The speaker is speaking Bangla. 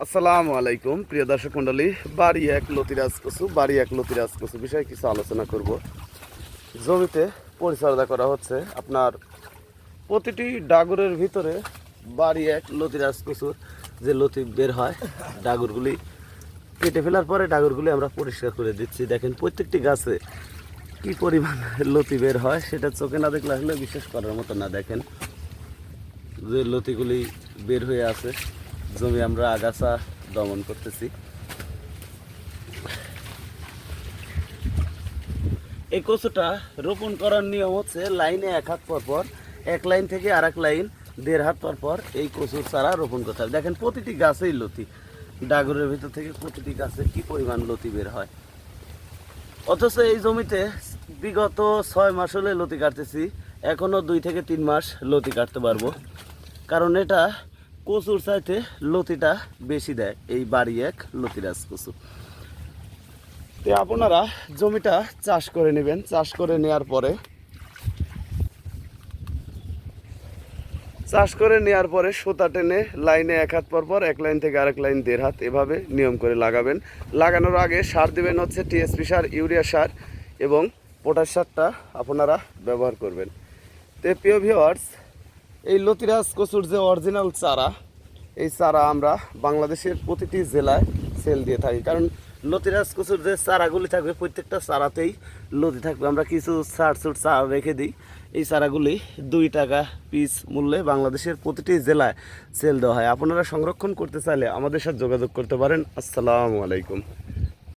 আসসালামু আলাইকুম প্রিয় দর্শক মণ্ডলী। বাড়ি এক লতিরাজ কচু বিষয়ে কিছু আলোচনা করব। জমিতে পরিচর্যা করা হচ্ছে আপনার প্রতিটি ডাগরের ভিতরে বাড়ি এক লতিরাজ কচুর যে লতি বের হয়, ডাগরগুলি কেটে ফেলার পরে ডাগরগুলি আমরা পরিষ্কার করে দিচ্ছি। দেখেন প্রত্যেকটি গাছে কি পরিমাণ লতি বের হয়, সেটা চোখে না দেখলে আসলে বিশ্বাস করার মতো না। দেখেন যে লতিগুলি বের হয়ে আছে, জমি আমরা আগাছা দমন করতেছি। এই কচুটা রোপণ করার নিয়ম হচ্ছে লাইনে 1 হাত পর পর, এক লাইন থেকে আর এক লাইন 1.5 হাত পর পর এই কচুর চারা রোপণ করতে হবে। দেখেন প্রতিটি গাছেই লতি, ডাগরের ভিতর থেকে প্রতিটি গাছে কি পরিমাণ লতি বের হয়। অথচ এই জমিতে বিগত 6 মাস হলে লতি কাটতেছি, এখনও 2 থেকে 3 মাস লতি কাটতে পারবো। কারণ এটা কচুর চাইতে লতিটা বেশি দেয়, এই বাড়ি এক লতিরাজ কচু। তো আপনারা জমিটা চাষ করে নেবেন। চাষ করে নেওয়ার পরে সুতা টেনে লাইনে 1 হাত পর পর, এক লাইন থেকে আরেক লাইন 1.5 হাত, এভাবে নিয়ম করে লাগাবেন। লাগানোর আগে সার দিবেন হচ্ছে টিএসপি সার, ইউরিয়া সার এবং পটাশ সারটা আপনারা ব্যবহার করবেন। তো প্রিয় ভিউয়ার্স, এই লতিরাজ কচুর যে অরিজিনাল চারা, এই চারা আমরা বাংলাদেশের প্রতিটি জেলায় সেল দিয়ে থাকি। কারণ লতিরাজ কচুর যে চারাগুলি থাকবে, প্রত্যেকটা চারাতেই লতি থাকবে। আমরা কিছু ছাড় চারা রেখে দিই। এই চারাগুলি 2 টাকা পিস মূল্যে বাংলাদেশের প্রতিটি জেলায় সেল দেওয়া হয়। আপনারা সংরক্ষণ করতে চাইলে আমাদের সাথে যোগাযোগ করতে পারেন। আসসালামু আলাইকুম।